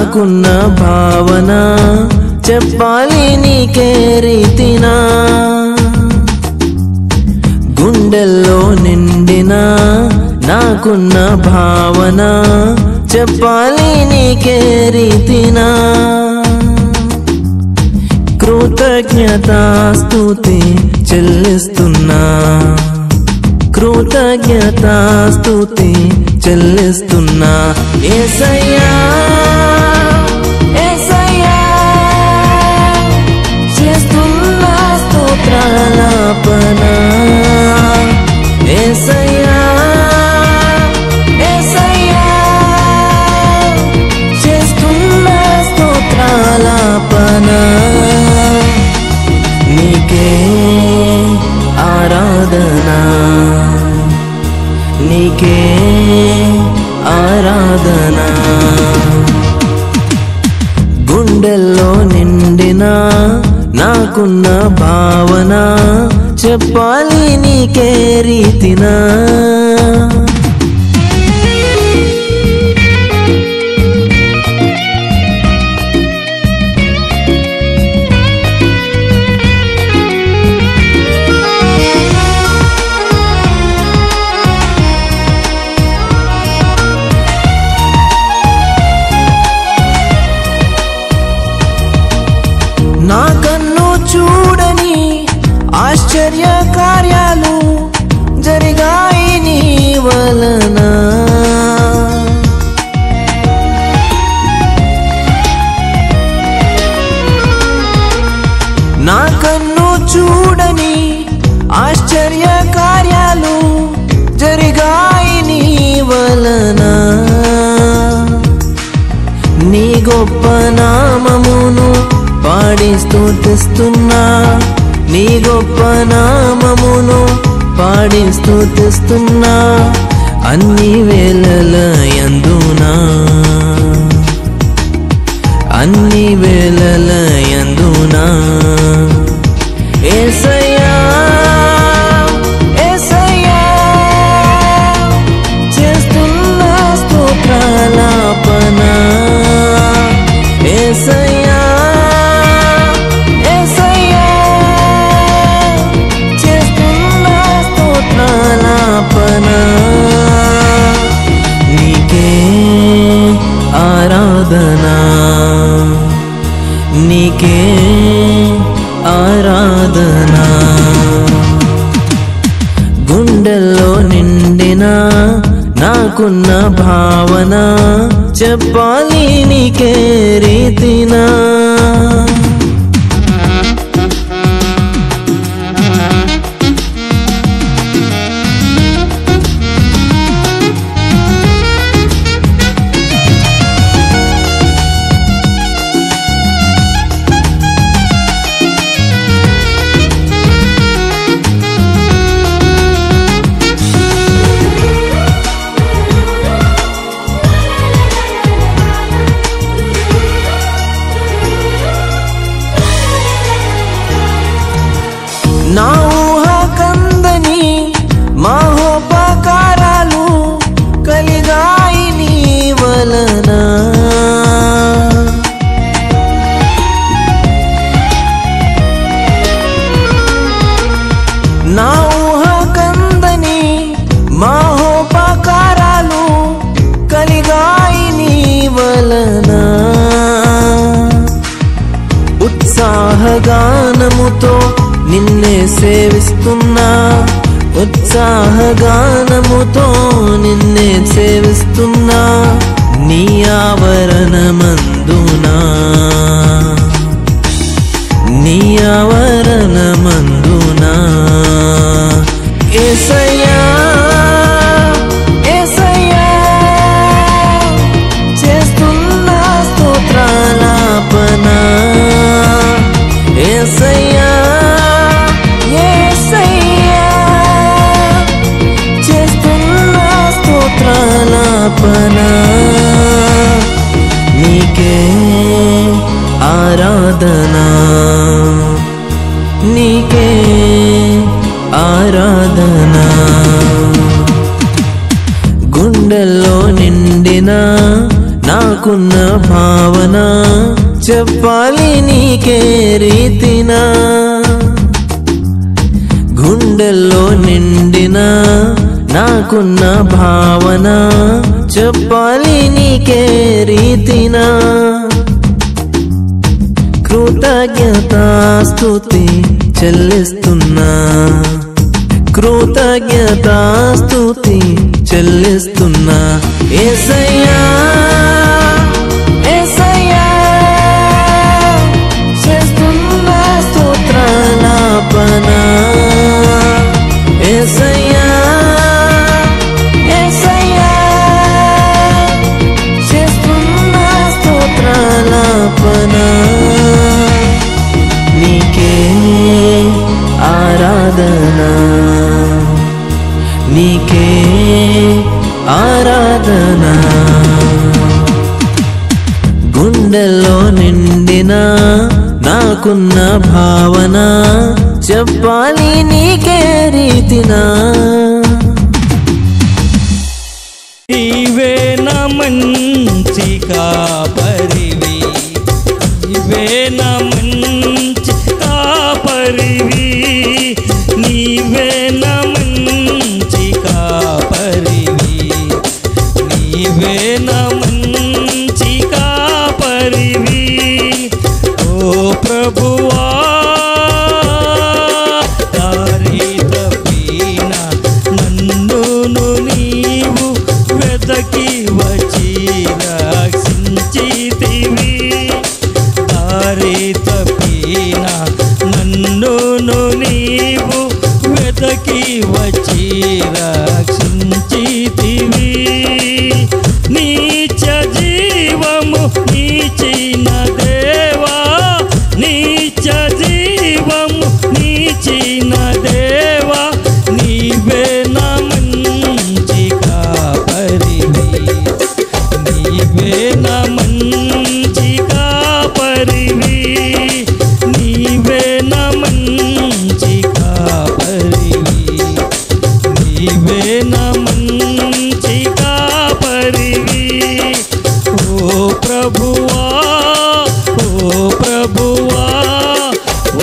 నాకున్న భావన చెప్పాలి నీకే రీతినా గుండెల్లో నిండిన నాకున్న భావన చెప్పాలి నీకే రీతినా కృతజ్ఞతాస్తుతి చెల్లిస్తున్నా కృతజ్ఞతాస్తుతి చెల్లిస్తున్నా యేసయ్యా యేసయ్యా చేస్తున్నా స్తోత్రాలాపన యేసయ్యా యేసయ్యా చేస్తున్నా స్తోత్రాలాపన నీకే ఆరాధనా నీకే ఆరాధనా గుండెల్లో నిండిన నాకున్న భావన చెప్పాలి నీకే రీతినా నా కన్ను చూడని ఆశ్చర్య కార్యాలు జరిగాయి నీ వలన నా కన్ను చూడని ఆశ్చర్య కార్యాలు జరిగాయి నీ వలన నీ గొప్ప నామమును పాడి స్తుతిస్తున్నా నీ గొప్ప నామమును పాడి స్తుతిస్తున్నా అన్ని వేళల యందునా అన్ని వేళల యందునా యేసయ్యా యేసయ్యా చేస్తున్నా స్తోత్రాలాపన యేసయ్యా నీకే ఆరాధనా నీకే ఆరాధనా గుండెల్లో నిండిన నాకున్న భావన చెప్పాలి నీకే రీతినా నా ఊహ కందని మహోపకారాలు కలిగాయి నీ వలన నా ఊహ కందని మహోపకారాలు కలిగాయి నీ వలన ఉత్సాహగానముతో నిన్నే సేవిస్తున్నా ఉత్సాహగానముతో నిన్నే సేవిస్తున్నా నీ ఆవరణమందునా నీ ఆవరణమందునా యేసయ్యా యేసయ్యా చేస్తున్నా స్తోత్రాలాపన యేసయ్యా స్తోత్రాలాపన నీకే నాకున్న భావన చెప్పాలి నీకే రీతినా గుండెల్లో నిండిన నాకున్న భావన చెప్పాలి నీకే రీతినా కృతజ్ఞతాస్తుతి చెల్లిస్తున్నా కృతజ్ఞతాస్తుతి చెల్లిస్తున్నా యేసయ్యా యేసయ్యా చేస్తున్నా స్తోత్రాలాపన యేసయ్యా యేసయ్యా చేస్తున్నా స్తోత్రాలాపన నీకే ఆరాధనా నీకే ఆరాధనా గుండెల్లో నిండిన నాకున్న భావన చెప్పాలి నీకే రీతినా నీవే నా మంచి కాపరివి నీవే నా మంచి కాపరివి నీవే నా మంచి కాపరివి నీవే నా మంచి కాపరివి ఓ ప్రభువా దారి తప్పిన నన్నును నీవు వెదకి వచ్చి రక్షించితివి దారి తప్పిన నన్నును నీవు వెదకి వచ్చి రక్షించితివి నీచ జీవము నీచిన దేవా నీచ జీవము నీచిన దేవా నీవే నా మంచి కాపరివి నీవే నా మంచి కాపరివి నీవే నా మంచి కాపరివి నీవే నా మంచి కాపరివి ఓ ప్రభువా ఓ ప్రభువా ఓ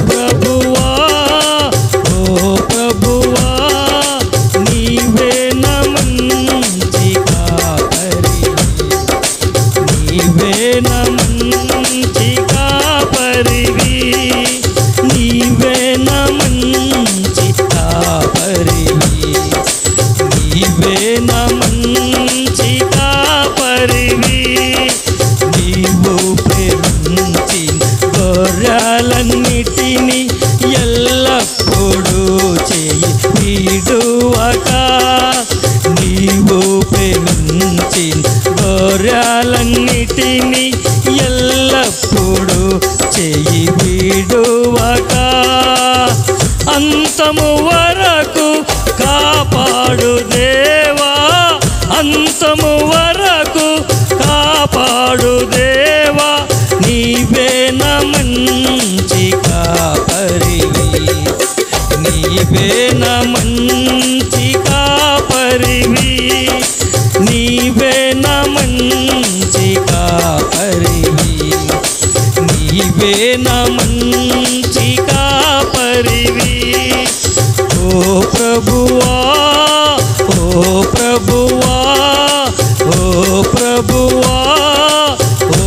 ప్రభువా ఓ ప్రభువా నీవే నా మంచి కాపరివి నీవే నా మంచి కాపరివి నీవే నా మంచి కాపరివి నీవే నా మంచి కాపరివి నీవు ప్రేమించి గొర్రెలన్నిటిని ఎల్లప్పుడూ చేయి వీడువక నీవు ప్రేమించి గొర్రెలన్నిటిని ఎల్లప్పుడూ చేయి వీడువక అంతము వరకు కాపాడు దేవా అంతము వరకు కాపాడు దేవా నీవే నా మంచి కాపరివి నీవే నా మంచి కాపరివి నీవే నా మంచి కాపరివి నీవే నా మంచి కాపరివి ఓ ప్రభువా ఓ ప్రభువా ఓ ప్రభువా ఓ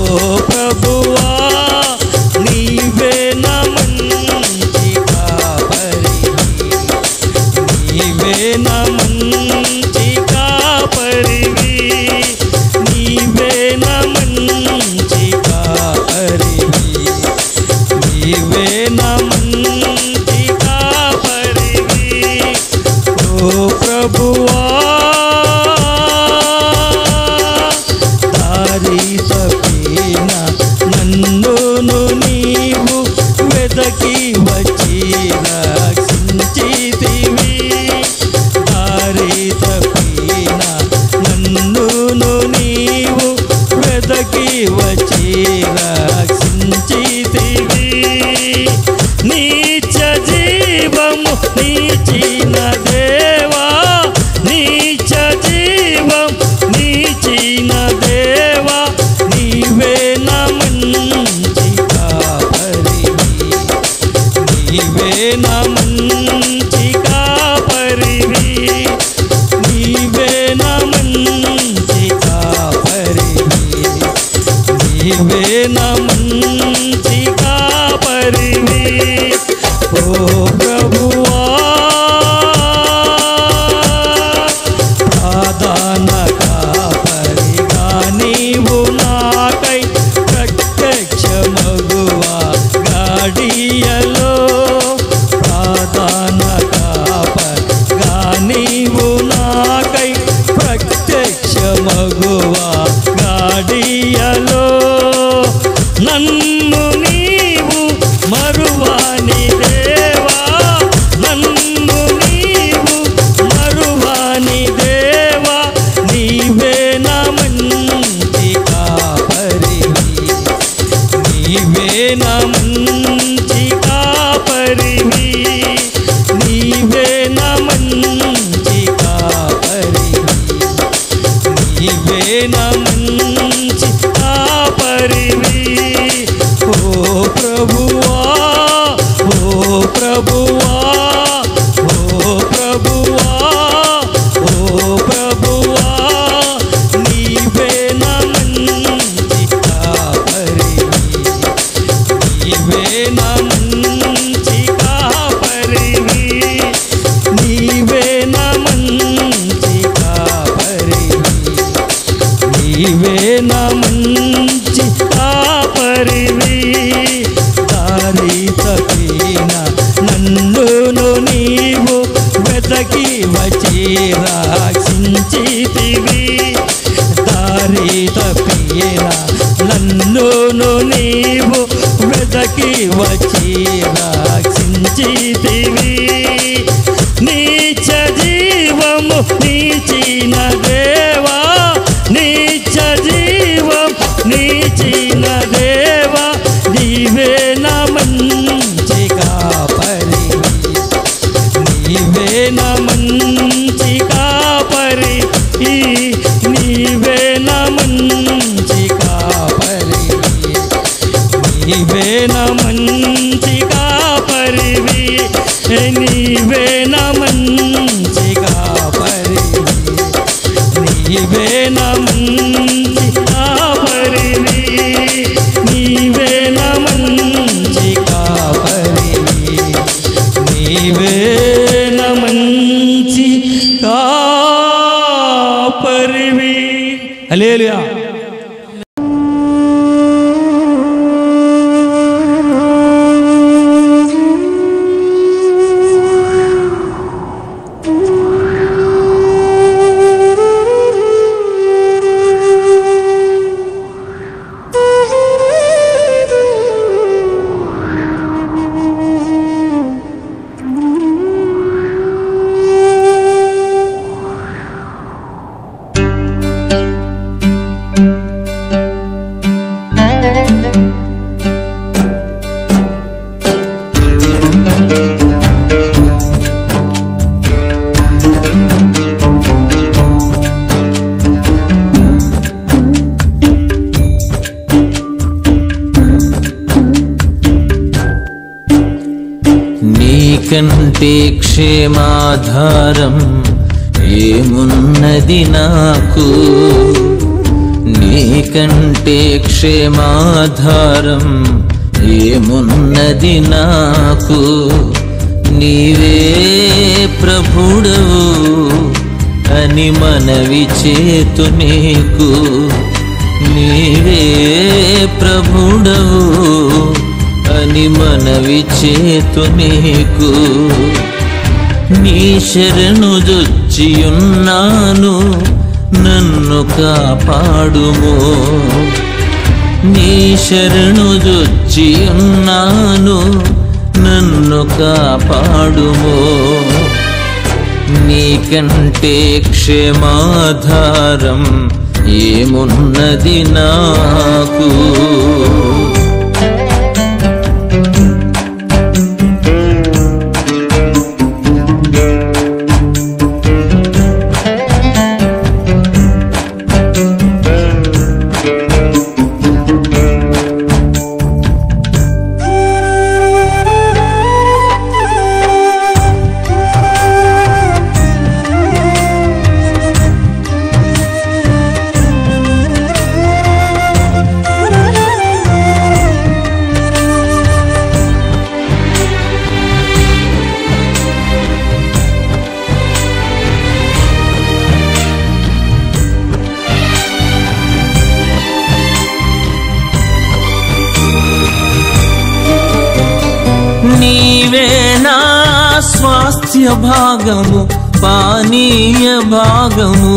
ప్రభువా నీవే నా మంచి కాపరివి నీవే నా మంచి కాపరివి నీవే నా మంచి కాపరివి నీవే నా మంచి కాపరివి ఓ ప్రభువా దారి తప్పిన నన్నును నీవు వెదకి వచ్చి రక్షించితివి దారి తప్పిన నన్నును నీవు వెదకి వచ్చి రక్షించితివి నీచ జీవము నీచిన దేవా నీచ జీవం నీచిన దేవా నీవే నా మంచి కాపరివి ఓ ప్రభువా ప్రధాన కాపరిగా నీవు నాకై ప్రత్యక్షమగువా గాడియలో ప్రధాన కాపరిగా నీవు నాకై ప్రత్యక్షమగువా గాడియలో నన్ను నీవు మరువాని దేవా నన్ను నీవు మరువాని దేవా నీవే నా మంచి కాపరివి నీవే నా మంచి కాపరివి నీవే నా మంచి కాపరివి నీవే నా మంచి కాపరివి ఓ ప్రభువా ఓ ప్రభువా ఓ ప్రభువా ఓ ప్రభువా నీవే నా మంచి కాపరివి నీవే నా మంచి కాపరివి నీవే నా మంచి కాపరివి నీవే నా మంచి కాపరివి దారి తప్పిన నన్నును నీవు వెతకి వచ్చి రక్షించితివి దారి తప్పిన నన్నును నీవు వెతకి వచ్చి రక్షించితివి నీచ జీవము నీచిన దేవా నీచ జీవం నీచిన దేవా నీవే నా మంచి కాపరివి నీవే నా మంచి కాపరివి నీవే నా మంచి కాపరివి నీవే నా మంచి కాపరివి నీవే నా మంచి కాపరివి నీవే నా మంచి కాపరివి నీవే నా మంచి కాపరివి నీవే నా మంచి కాపరివి హల్లెలూయా నీకంటే క్షేమాధారం ఏమున్నది నాకు నీకంటే క్షేమాధారం ఏమున్నది నాకు నీవే ప్రభుడవు అని మనవి చేతు నీకు నీవే ప్రభుడవు అని మనవి చేతు నీకు నీ శరణు జొచ్చియున్నాను నన్ను కాపాడుమో నీ శరణు జొచ్చియున్నాను నన్ను కాపాడుమో నీకంటే క్షేమాధారం ఏమున్నది నాకు స్వాస్థ్య భాగము పానీయ భాగము.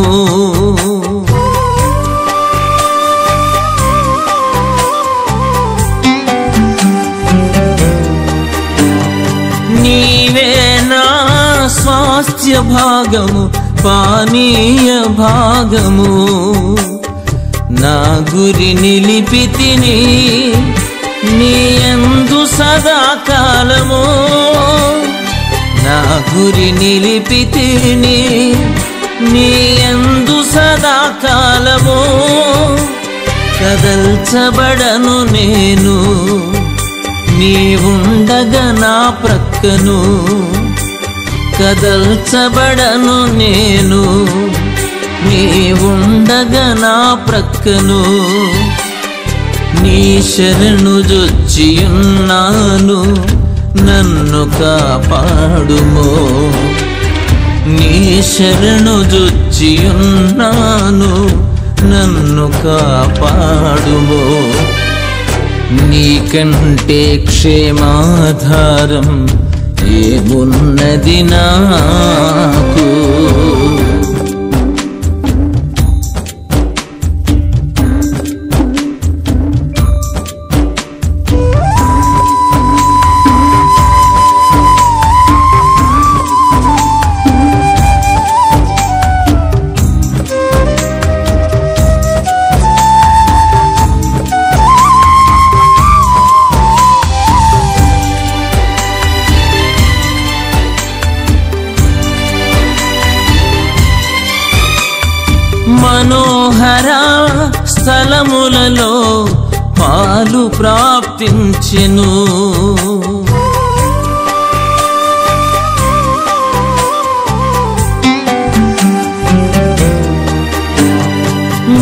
నీవే నా స్వాస్థ్య భాగము పానీయ భాగము. నా గురి నిలిపితిని నీ యందు సదాకాలము. నా గురి నిలిపితిని నీ యందు సదాకాలము. కదల్చబడను నేను నీవుండగా నా ప్రక్కను. కదల్చబడను నేను నీవుండగా నా ప్రక్కను. నీ శరణు జొచ్చియున్నాను నన్ను కాపాడుమో. నీ శరణు జొచ్చియున్నాను నన్ను కాపాడుమో. నీకంటే క్షేమాధారం ఏమున్నది నాకు. మనోహర స్థలములలో పాలు ప్రాప్తించెను.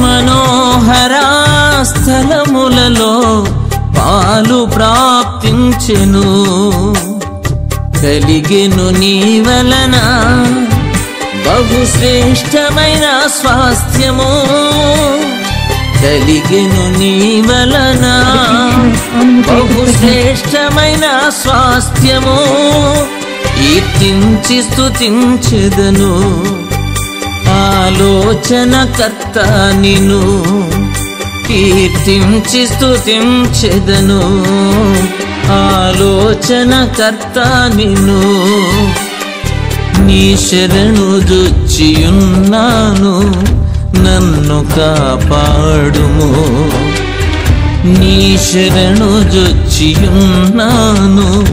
మనోహర స్థలములలో పాలు ప్రాప్తించెను. కలిగెను నీ వలన బహుశ్రేష్టమైన స్వాస్థ్యము. కలిగెను నీ వలన బహుశ్రేష్టమైన స్వాస్థ్యము. కీర్తించి స్తుతించెదను ఆలోచనకర్త నిన్ను. కీర్తించి స్తుతించెదను ఆలోచనకర్త నిన్ను. నీ శరణు జొచ్చియున్నాను నన్ను కాపాడుమో. నీ శరణు జొచ్చియున్నాను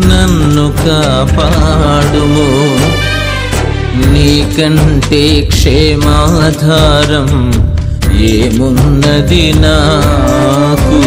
నన్ను కాపాడుమో. నీకంటే క్షేమాధారం ఏమున్నది నాకు.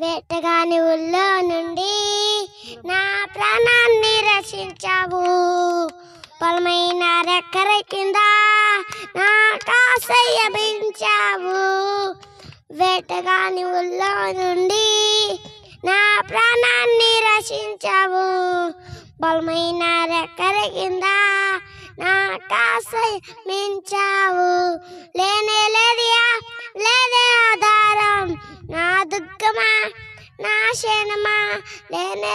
వేటగాని ఊళ్ళో నుండి నా ప్రాణాన్ని రక్షించావు. బలమైన రెక్కల కింద నా ఆశ్రయించావు. వేటగాని ఊళ్ళో నుండి నా ప్రాణాన్ని రక్షించావు. బలమైన రెక్కల కింద నా ఆశ్రయించావు. లేనే లేదే ఆధారం నా దుఃఖమా నా క్షణమా. లేనే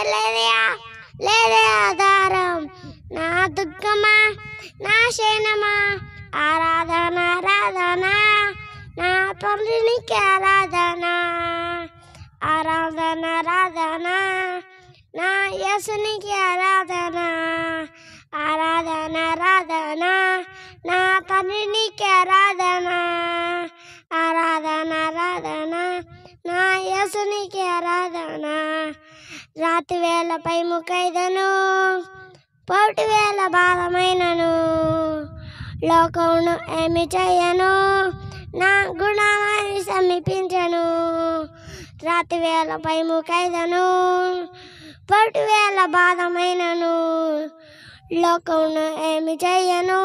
లేదే ఆధారం నా దుఃఖమా నా క్షణమా. ఆరాధన ఆరాధన నా తండ్రికి ఆరాధన. ఆరాధన ఆరాధన నా యేసునికి ఆరాధన. ఆరాధన ఆరాధన నా తండ్రికి ఆరాధన. ఆరాధన ఆరాధన నా యేసునికి ఆరాధన. రాత్రి వేళపై ముఖైదను పోటి వేళ బాధమైనను. లోకమును ఏమి చేయను నా గుణాన్ని సమీపించను. రాతి వేళ భయముకైదను పట్టు వేళ బాధమైనను లోకమును ఏమి చెయ్యను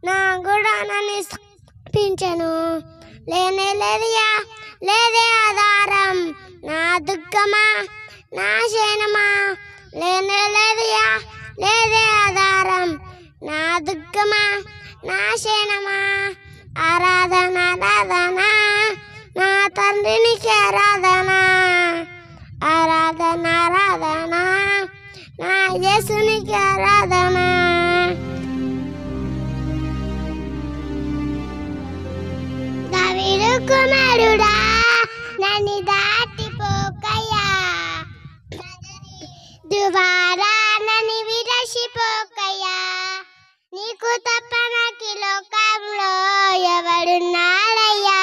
నా గుడానని పింఛను లేనే లేదియా లేదే ఆధారం నా దుఃఖమా నా శయనమా లేనే లేదియా లేదే ఆధారం నా దుఃఖమా నా శయనమా ఆరాధన ఆరాధన నా తండ్రికి ఆరాధన ఆరాధన ఆరాధన నా యేసునికి ఆరాధన దావీదు కుమారుడా నన్ను దాటిపోకయ్యా దుబారా నన్ను విరసిపోకయ్యా నీకు తప్ప నాకు లోకంలో ఎవడున్నాడయ్యా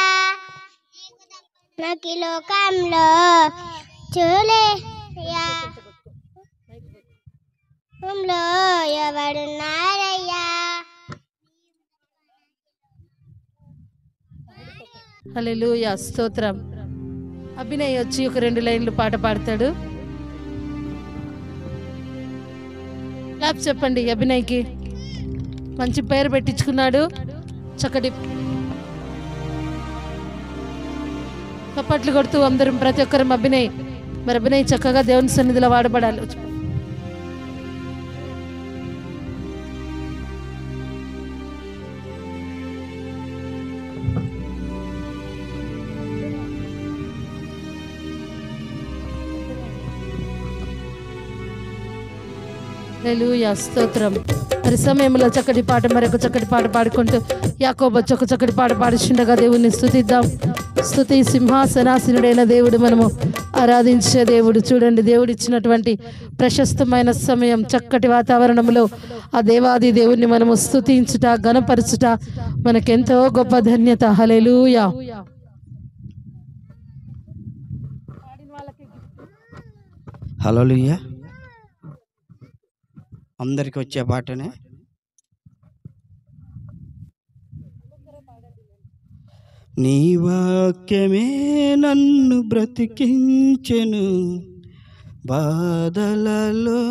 నాకు లోకంలో చూలేయ్యా ఎవడున్నాడయ్యా హల్లెలూయా స్తోత్రం. అభినయ్ వచ్చి ఒక 2 లైన్లు పాట పాడతాడు. క్లాప్ చెప్పండి. అభినయ్కి మంచి పేరు పెట్టించుకున్నాడు. చక్కటి చప్పట్లు కొడుతూ అందరం ప్రతి ఒక్కరం అభినయ్ చక్కగా దేవుని సన్నిధిలో వాడబడాలి. హల్లెలూయా స్తోత్రం. మరి సమయంలో చక్కటి పాట మరొక చక్కటి పాట పాడుకుంటూ యాకోబు ఒక చక్కటి పాట పాడుచుండగా దేవుణ్ణి స్తుతిద్దాం. స్తుతి సింహాసనాసీనుడైన దేవుడు మనము ఆరాధించే దేవుడు. చూడండి, దేవుడు ఇచ్చినటువంటి ప్రశస్తమైన సమయం, చక్కటి వాతావరణంలో ఆ దేవాది దేవుణ్ణి మనము స్తుతించుట ఘనపరచుట మనకెంతో గొప్ప ధన్యత. హల్లెలూయా. హల్లెలూయా. అందరికి వచ్చే పాటనే. నీ వాక్యమే నన్ను బ్రతికించెను, బాధలలో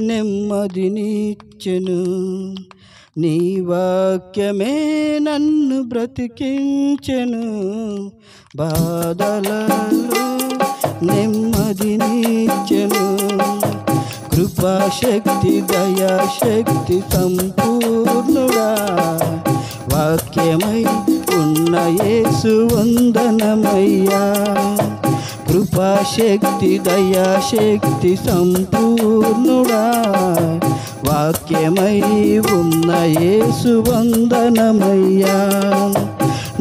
నెమ్మదినిచ్చెను. నీ వాక్యమే నన్ను బ్రతికించెను, బాధలలో నెమ్మదినిచ్చెను. కృపాశక్తి దయాశక్తి సంపూర్ణుడా, వాక్యమై ఉన్న యేసు వందనమయ్యా. కృపాశక్తి దయాశక్తి సంపూర్ణుడా, వాక్యమై ఉన్న యేసు వందనమయ్యా.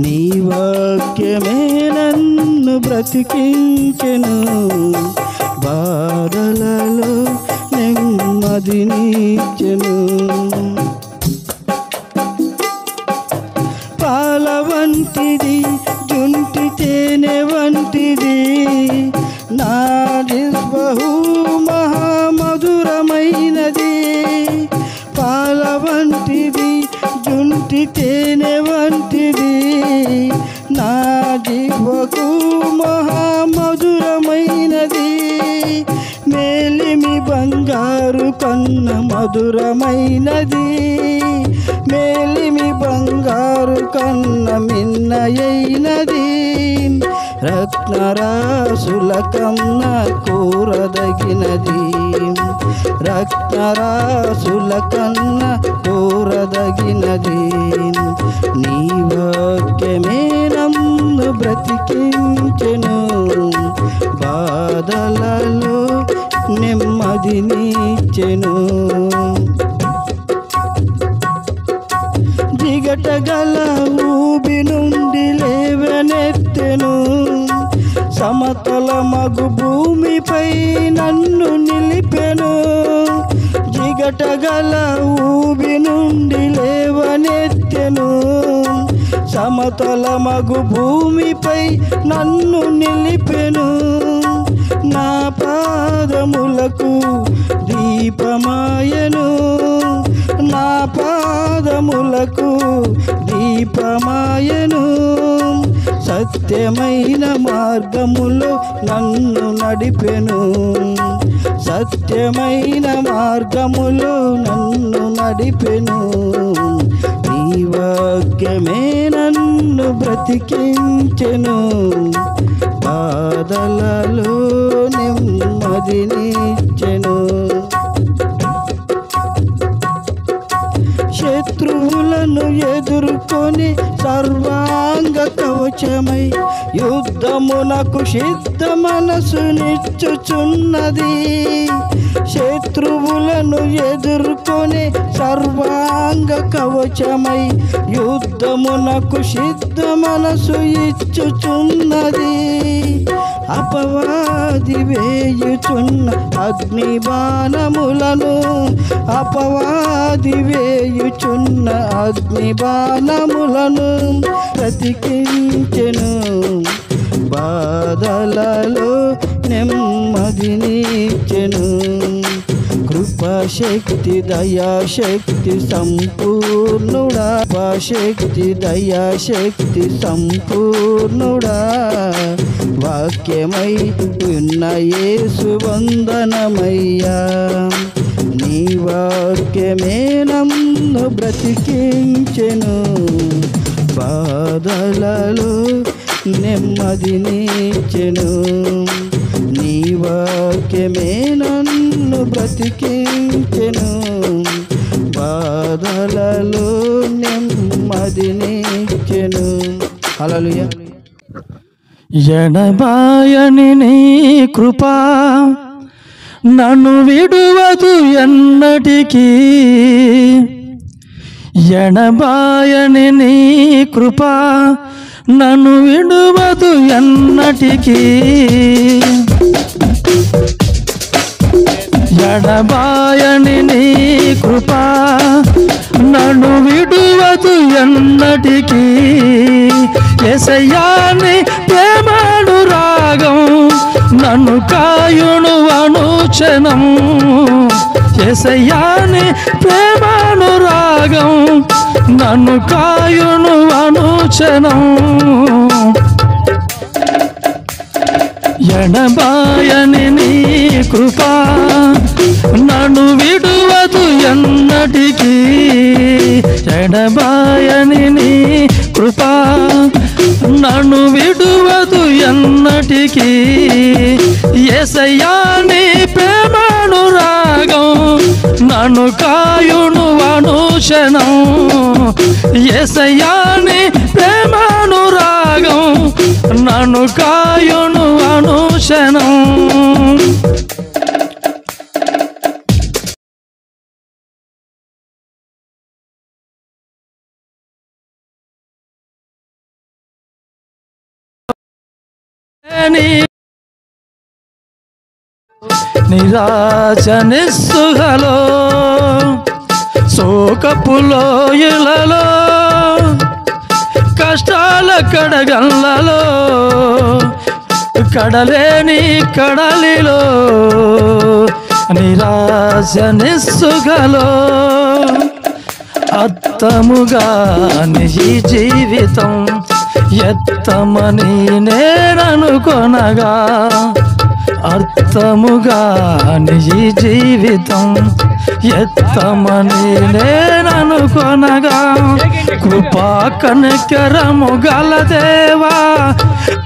నీ వాక్యమే నన్ను బ్రతికించెను, బాధలలో నెమ్మదినిచ్చెను. పాల వంటిది జుంటి తేనె వంటిది నా బహు మహామధురమైనది. పాల వంటిది జుంటి తేనె వంటిది నా జీవకు మహామధురమైనది. మేలిమి బంగారు కన్న మధురమైనది, మేలిమి బంగారు కన్న మిన్నయైనది. రత్నరాసుల కన్న కోరదగినది, రత్నరాసుల కన్న కోరదగినది. నీ వాక్యమే నన్ను బ్రతికించెను, బాధలలో నెమ్మదినిచ్చెను. జిగటగల ఊబి నుండి లేవనెత్తెను, సమతల మగు భూమిపై నన్ను నిలిపెను. జిగటగల ఊబి నుండి లేవనెత్తెను, సమతల మగు భూమిపై నన్ను నిలిపెను. నా పాదములకు దీపమాయను, నా పాదములకు దీపమాయను. సత్యమైన మార్గములో నన్ను నడిపెను. సత్యమైన మార్గములో నన్ను నడిపెను. నీ వాక్యమే నన్ను బ్రతికించెను. బాధలలో నెమ్మదినిచ్చెను. శత్రువులను ఎదుర్కొని సర్వాంగ కవచమై యుద్ధమునకు సిద్ధ మనసునిచ్చుచున్నది. శత్రువులను ఎదుర్కొని సర్వాంగ కవచమై యుద్ధమునకు సిద్ధ మనసు ఇచ్చుచున్నది. అపవాది వేయుచున్న అగ్ని బాణములను అపవాది వేయుచున్న అగ్ని బాణములను బ్రతికించెను. బాధలలో నెమ్మదినిచ్చెను. కృపాశక్తి దయాశక్తి సంపూర్ణుడా. కృపాశక్తి దయాశక్తి సంపూర్ణుడా. వాక్యమై ఉన్న యేసు వందనమయ్యా. నీ వాక్యమే నన్ను బ్రతికించెను. బాధలలో నెమ్మదినిచ్చెను. నీ వాక్యమే నన్ను బ్రతికించెను. బాధలలో నెమ్మదినిచ్చెను. హల్లెలూయా. ఎడబాయని నీ కృపా నన్ను విడువదు ఎన్నటికీ. ఎడబాయని నీ కృపా నన్ను విడువదు ఎన్నటికీ. ఎడబాయని నీ కృపా నన్ను విడువదు ఎన్నటికీ. యేసయ్యా నీ ప్రేమానురాగం నన్ను కాయును అనుక్షణం. యేసయ్యా నీ ప్రేమానురాగం నన్ను కాయును అనుక్షణం. ఎడబాయని నీ కృపా నన్ను విడువదు ఎన్నటికీ. ఎడబాయని నీ కృపా నన్ను విడువదు ఎన్నటికీ. యేసయ్యా నీ ప్రేమానురాగం నన్ను కాయును అనుక్షణం. యేసయ్యా నీ ప్రేమానురాగం నన్ను కాయును అనుక్షణం. నిరాశ నిస్సుహలో శోకపులోయలలో కష్టాల కడగళ్ళలో కడలేని కడలిలో నిరాశ నిస్సుగలో అత్తముగా నీ జీవితం ఎత్తమని నేననుకొనగా. అర్థముగా నీ జీవితం ఎత్తమని నేననుకొనగా. కృపా కనికరము గల దేవా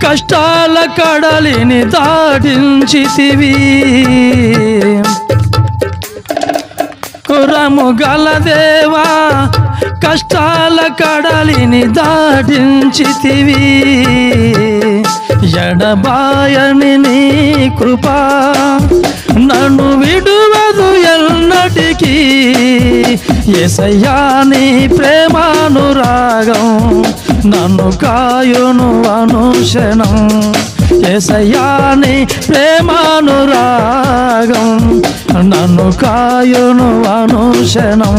కష్టాల కడలిని దాటించితివి. కురము గల దేవా కష్టాల కడలిని దాటించితివి. ఎడబాయని నీ కృపా నన్ను విడువదు ఎన్నటికీ. యేసయ్యా నీ ప్రేమానురాగం నన్ను కాయును అనుక్షణం. యేసయ్యా నీ ప్రేమానురాగం నన్ను కాయును అనుక్షణం.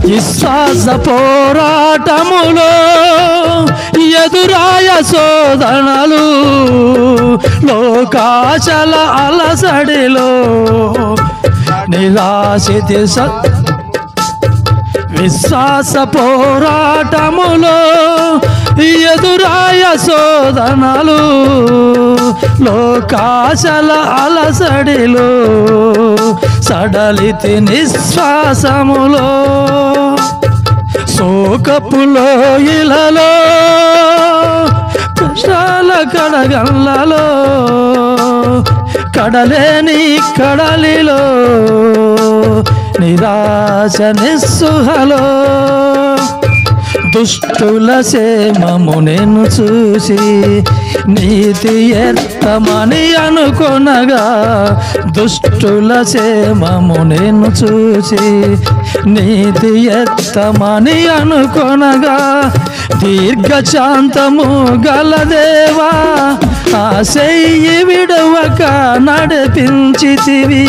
విశ్వాస పోరాటములో ఎదురాయ శోధనలు లోకాశల అలసడిలో నిరాశితి విశ్వాస పోరాటములో ఎదురాయ శోధనలు లోకాశల అలసడిలో సడలితి నిశ్వాసములో శోకపులో ఇలలో కష్టాల కడగల్లలో కడలేని కడలిలో నిరాశ నిస్సుహలో దుష్టుల సేమము నేను చూసి నీతి ఎత్తమని అనుకొనగా దుష్టుల సేమము నేను చూసి నీతి ఎత్తమని అనుకొనగా దీర్ఘశాంతము గలదేవా ఆశయ్యి విడవక నడిపించితివి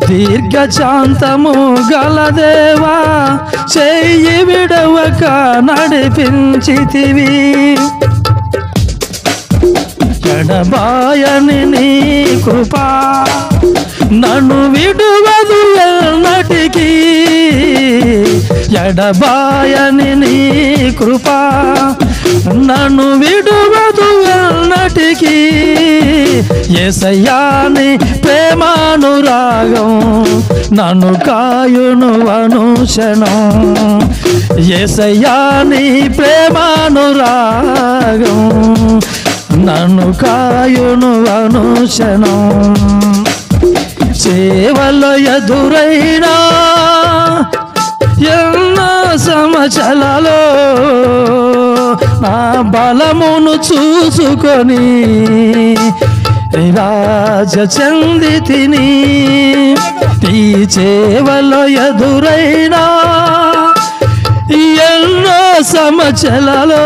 దీర్ఘశాంతము గలదేవా చెయ్యి విడవక నడిపించితివి ఎడబాయని నీ కృపా నన్ను విడువదు ఎన్నటికీ ఎడబాయని నీ కృపా నన్ను విడువదు ఎన్నటికీ యేసయ్యాని ప్రేమానురాగం నన్ను కాయును అనుక్షణం యేసయ్యాని ప్రేమానురాగం నన్ను కాయును అనుక్షణం సేవలో ఎదురైనా ఎన్నో సమస్యలలో నా బలమును చూసుకొని నిరాశ చెందితిని ఈ సేవలో ఎదురైనా ఎన్నో సమస్యలలో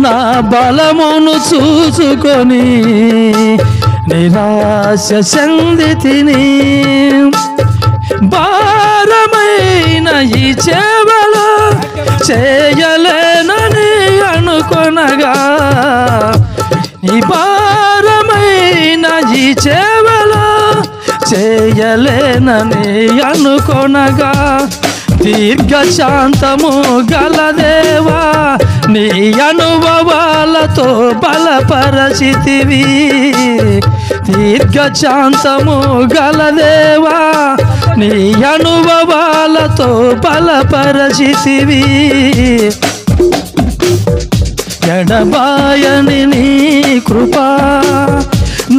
నా బలమును చూసుకొని నిరాశ చెందితిని భారమైన ఈ సేవలో చేయలేనని అనుకొనగా ఈ భారమైన ఈ సేవలో చేయలేనని అనుకొనగా దీర్ఘశాంతము గలదేవా నీ అనుభవాలతో బలపరచితివి దీర్ఘశాంతము గలదేవా నీ అనుభవాలతో బలపరచితివి ఎడబాయని నీ కృపా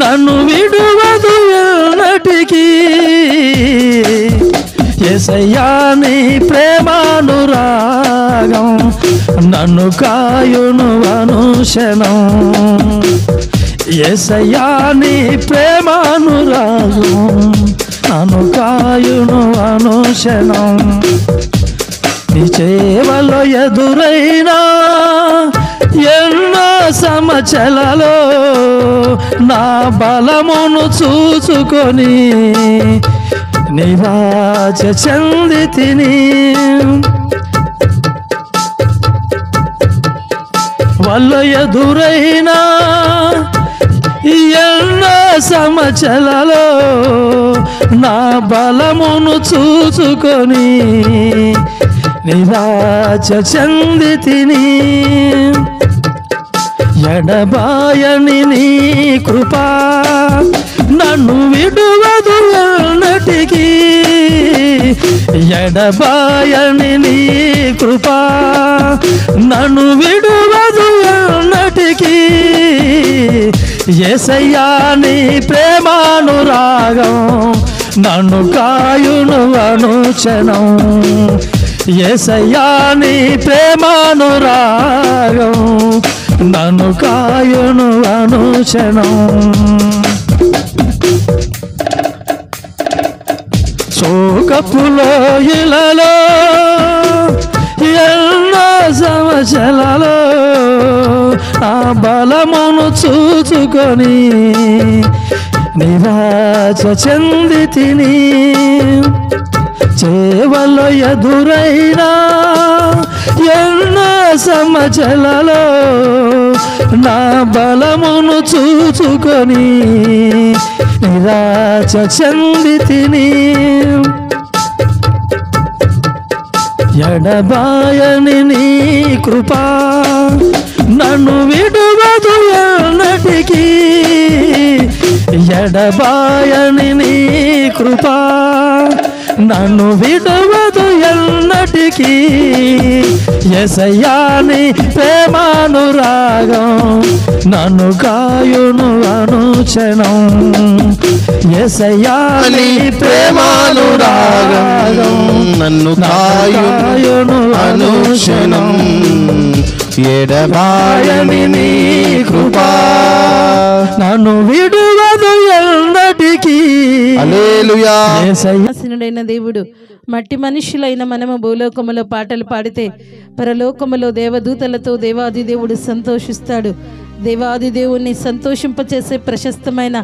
నన్ను విడువదు ఎన్నటికీ యేసయ్యాని ప్రేమానురాగం నన్ను కాయును అనుక్షణం యేసయ్యాని ప్రేమానురాగం నన్ను కాయును అనుక్షణం నీ సేవలో ఎదురైనా ఎన్నో సమస్యలలో నా బలమును చూసుకొని నిరాశ చెందితిని వాళ్ళ ఎదురైనా ఎన్నో సమస్యలలో నా బలమును చూసుకొని నిరాశ చెందితిని ఎడబాయని నీ కృపా నన్ను విడువదు ఎన్నటికీ ఎడబాయని నీ కృపా నన్ను విడువదు ఎన్నటికీ యేసయ్యాని ప్రేమానురాగం నన్ను కాయును అనుక్షణం యేసయ్యాని ప్రేమానురాగం నన్ను కాయును అనుక్షణం శోకపులో ఇలలో ఎన్నో సమస్యలలో ఆ బలమును చూసుకొని నిరాశ చెందితిని సేవలో ఎదురైనా ఎన్నో సమస్యలలో నా బలమును చూసుకొని నిరాశ చెందితిని ఎడబాయని నీ కృపా నన్ను విడువదు ఎన్నటికీ, ఎడబాయని నీ కృపా నన్ను విడువదు ఎన్నటికీ. యేసయ్యా నీ ప్రేమానురాగం నన్ను కాయును అనుక్షణం, యేసయ్యా నీ ప్రేమానురాగం నన్ను కాయును అనుక్షణం, ఎడబాయని నీ కృపా నన్ను విడువదు ఎన్నటికీ. హల్లెలూయా. సింహాసనుడైన దేవుడు మట్టి మనుషులైన మనము భూలోకములో పాటలు పాడితే పరలోకములో దేవదూతలతో దేవాది దేవుడు సంతోషిస్తాడు. దేవాది దేవుణ్ణి సంతోషింపచేసే ప్రశస్తమైన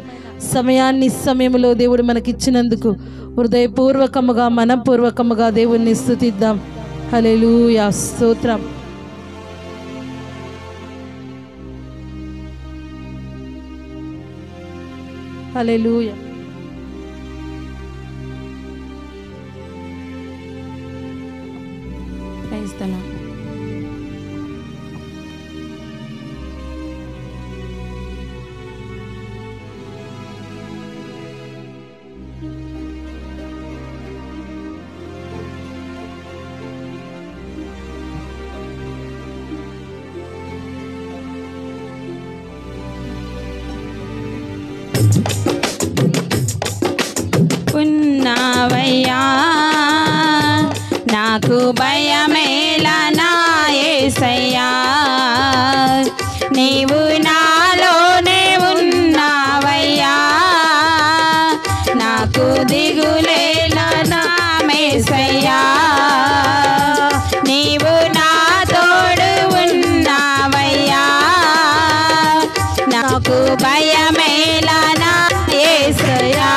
సమయంలో దేవుడు మనకిచ్చినందుకు హృదయపూర్వకముగా మనపూర్వకముగా దేవుణ్ణి స్తుతిద్దాం. హల్లెలూయా, స్తోత్రం. హల్లెలూయా. Praise the Lord. ఉన్నావయ్యా నాకు భయమేలా నా యేసయ్యా, నీవు నాలోనే ఉన్నావయ్యా, నాకు దిగులేలా నా యేసయ్యా, నీవు నా తోడు ఉన్నావయ్యా, నాకు భయమేలా నా యేసయ్యా,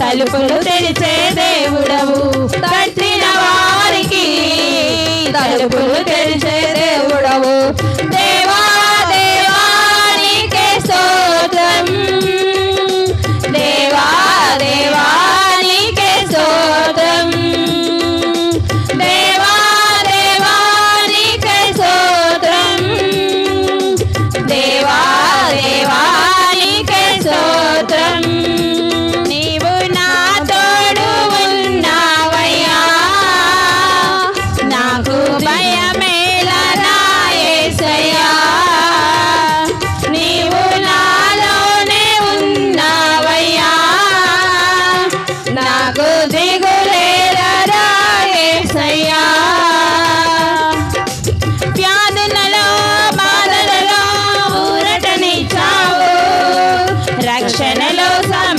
తలుపులు తెరిచే దేవుడవు, తట్టిన వారికి తలుపులు తెరిచే దేవుడవు, దేవా దేవా నీకే స్తోత్రం, దేవా దేవా నీకే స్తోత్రం, దేవా దేవా నీకే స్తోత్రం, దేవా దేవా నీకే స్తోత్రం.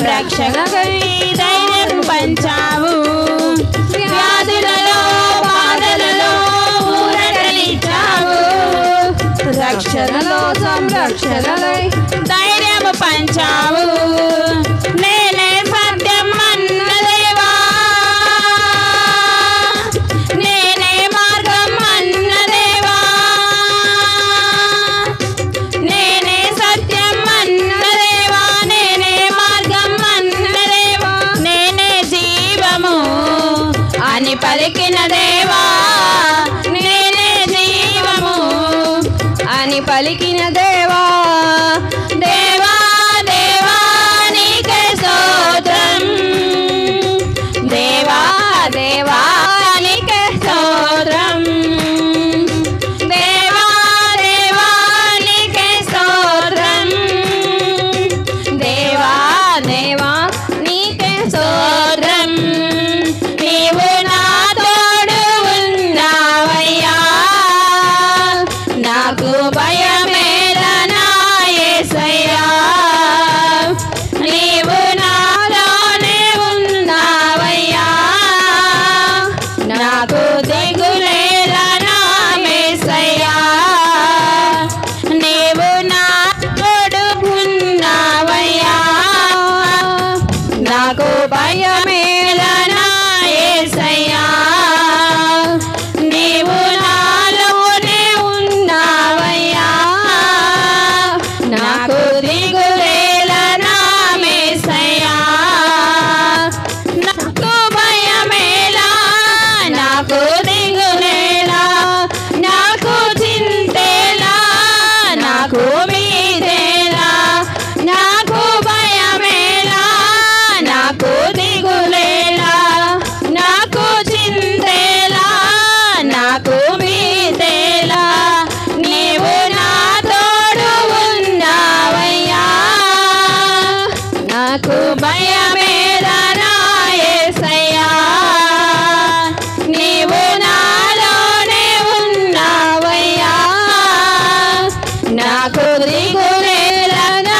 రక్షణకై ధైర్యం పంచావు, వ్యాధులలో బాధలలో ఊరటనిచ్చావు, రక్షణలో సంరక్షణకై ధైర్యం పంచావు, నేనే సత్యం అన్న దేవా, నేనే మార్గం అన్న దేవా, నేనే అని పలికిన దేవా దేవా దేవా నీకే స్తోత్రం దేవా దేవా నీకే స్తోత్రం దేవా దేవా నీకే స్తోత్రం దేవా దేవా నీకే స్తోత్రం నీవు నా తోడు ఉన్నావయ్యా నాకు భయమేలనా యేసయ్యా నీవు నాలోనే ఉన్నావయ్యా నాకు దిగులేలనా యేసయ్యా నీవు నా తోడు ఉన్నావయ్యా నాకు భయమేలనా యేసయ్యా నీవు నాలోనే ఉన్నావయ్యా నాకు దిగులేలనా యేసయ్యా నాకు భయమేలా నాకు దిగులేలా నాకు చింతేలా నాకు మీదేలా నాకు భయమేలా నాకు దిగులేలా నాకు చింతేలా నాకు మీదేలా నీవు నా తోడు ఉన్నావయ్యా నాకు భయమేలనా యేసయ్యా నీవు నాలోనే ఉన్నావయ్యా నాకు దిగులేలనా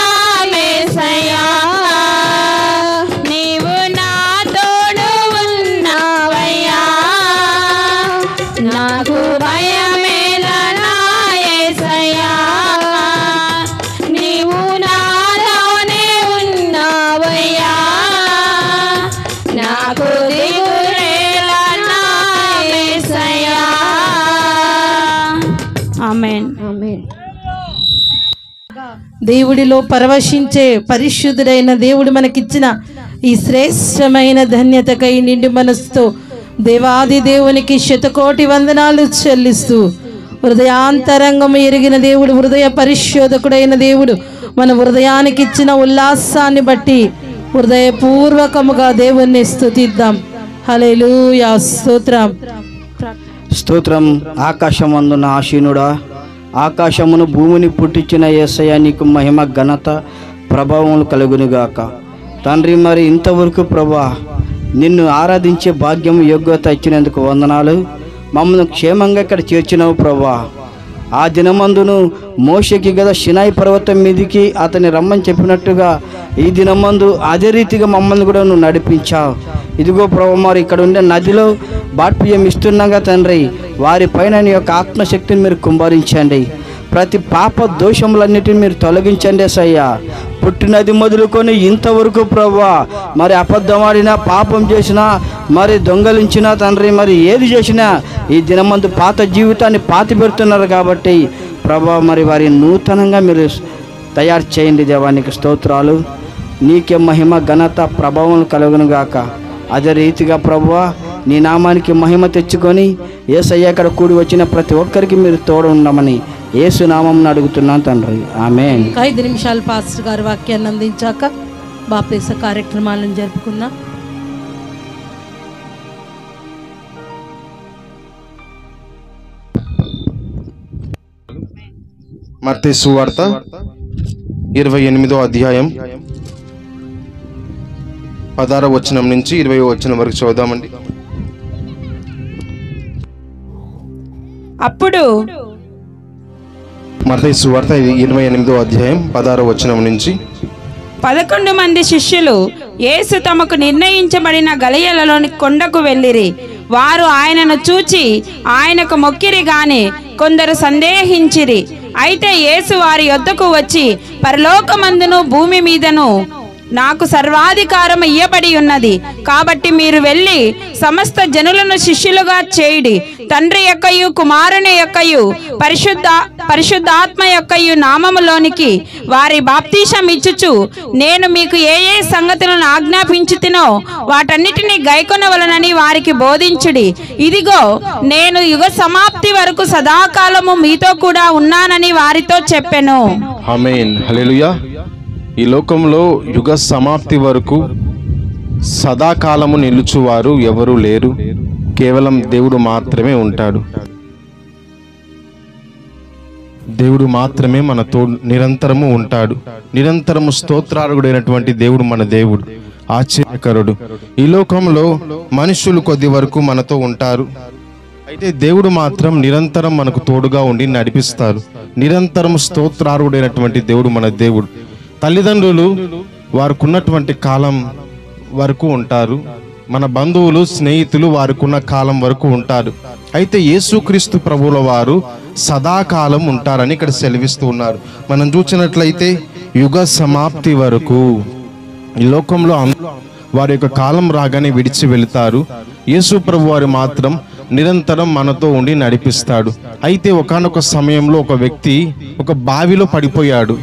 యేసయ్యా నీవు నా తోడు ఉన్నావయ్యా నాకు భయమేలనా యేసయ్యా నీవు నాలోనే ఉన్నావయ్యా నాకు దిగులేలనా యేసయ్యా ఆమేన్ దేవుడిలో పరవశించే పరిశుద్ధుడైన దేవుడు మనకిచ్చిన ఈ శ్రేష్టమైన ధన్యతకై నిండు మనసుతో దేవాది దేవునికి శతకోటి వందనాలు చెల్లిస్తూ హృదయాంతరంగం ఎరిగిన దేవుడు హృదయ పరిశోధకుడైన దేవుడు మన హృదయానికి ఇచ్చిన ఉల్లాసాన్ని బట్టి హృదయపూర్వకముగా దేవుణ్ణి స్తుతిద్దాం. హల్లెలూయా. స్తోత్రం. స్తోత్రం. ఆకాశమందున ఆశీనుడా, ఆకాశమును భూమిని పుట్టించిన యేసయ్య నీకు మహిమ ఘనత ప్రభావములు కలుగునుగాక. తండ్రి, మరి ఇంతవరకు ప్రభా నిన్ను ఆరాధించే భాగ్యం యోగ్యత ఇచ్చినందుకు వందనాలు. మమ్మల్ని క్షేమంగా ఇక్కడ చేర్చినావు ప్రభా. ఆ దినమందును మోషేకి గదా షినాయి పర్వతం మీదికి అతన్ని రమ్మని చెప్పినట్టుగా ఈ దినమందు అదే రీతిగా మమ్మల్ని కూడా నువ్వు నడిపించావు. ఇదిగో ప్రభు, మరి ఇక్కడ ఉండే నదిలో బాప్తిసం ఇస్తున్నాగా తండ్రి, వారిపైన నీ యొక్క ఆత్మశక్తిని మీరు కుమ్మరించండి. ప్రతి పాప దోషములన్నిటిని మీరు తొలగించండి యేసయ్యా. పుట్టినది మొదలుకొని ఇంతవరకు ప్రభువా, మరి అబద్ధమాడినా, పాపం చేసినా, మరి దొంగలించినా తండ్రి, మరి ఏది చేసినా ఈ దినమందు పాత జీవితాన్ని పాతి పెడుతున్నారు కాబట్టి ప్రభువా, మరి వారి నూతనంగా మీరు తయారు చేయండి. దేవానికి స్తోత్రాలు. నీకే మహిమ ఘనత ప్రభావం కలుగునుగాక. అదే రీతిగా ప్రభువా, నీ నామానికి మహిమ తెచ్చుకొని యేసయ్య అక్కడ కూడి వచ్చిన ప్రతి ఒక్కరికి మీరు తోడు ఉండమని యేసు నామం అడుగుతున్నాను తండ్రి. ఆమేన్. 5 నిమిషాలు పాస్టర్ గారు వాక్యాన్ని అందించాక బాప్తిస కార్యక్రమాలను జరుపుకుందాం. మత్తయి సువార్త 28వ అధ్యాయం 16వ వచనం నుంచి 20వ వచనం వరకు చదువుదామండి. అప్పుడు మత్తయి సువార్త 28వ అధ్యాయం 16వ వచనం నుంచి 11 మంది శిష్యులు యేసు తమకు నిర్ణయించబడిన గలిలయలోని కొండకు వెళ్ళిరి. వారు ఆయనను చూచి ఆయనకు మొక్కిరి గాని కొందరు సందేహించిరి. అయితే యేసు వారి యొద్దకు వచ్చి పరలోకమందును భూమి మీదను నాకు సర్వాధికారం ఇయ్యబడి ఉన్నది. కాబట్టి మీరు వెళ్ళి సమస్త జనులను శిష్యులుగా చేయుడి. తండ్రి యొక్కయు కుమారుని యొక్కయు పరిశుద్ధాత్మ యొక్కయు నామములోనికి వారి బాప్తీసం ఇచ్చుచు నేను మీకు ఏ ఏ సంగతులను ఆజ్ఞాపించుతినో వాటన్నిటిని గైకొనవలనని వారికి బోధించుడి. ఇదిగో నేను యుగ సమాప్తి వరకు సదాకాలము మీతో కూడా ఉన్నానని వారితో చెప్పెను. ఆమేన్. హల్లెలూయా. ఈ లోకంలో యుగ సమాప్తి వరకు సదాకాలము నిలుచువారు ఎవరు లేరు. కేవలం దేవుడు మాత్రమే ఉంటాడు. దేవుడు మాత్రమే మనతో నిరంతరము ఉంటాడు. నిరంతరము స్తోత్రార్హుడైనటువంటి దేవుడు మన దేవుడు, ఆశ్చర్యకరుడు. ఈ లోకంలో మనుషులు కొద్ది వరకు మనతో ఉంటారు. అయితే దేవుడు మాత్రం నిరంతరం మనకు తోడుగా ఉండి నడిపిస్తారు. నిరంతరం స్తోత్రార్హుడైనటువంటి దేవుడు మన దేవుడు. తల్లిదండ్రులు వారికున్నటువంటి కాలం వరకు ఉంటారు. మన బంధువులు స్నేహితులు వారికున్న కాలం వరకు ఉంటారు. అయితే యేసుక్రీస్తు ప్రభువుల వారు సదాకాలం ఉంటారని ఇక్కడ సెలవిస్తూ ఉన్నారు. మనం చూసినట్లయితే యుగ సమాప్తి వరకు ఈ లోకంలో వారి యొక్క కాలం రాగానే విడిచి వెళతారు. యేసు ప్రభు వారు మాత్రం నిరంతరం మనతో ఉండి నడిపిస్తాడు. అయితే ఒకానొక సమయంలో ఒక వ్యక్తి ఒక బావిలో పడిపోయాడు.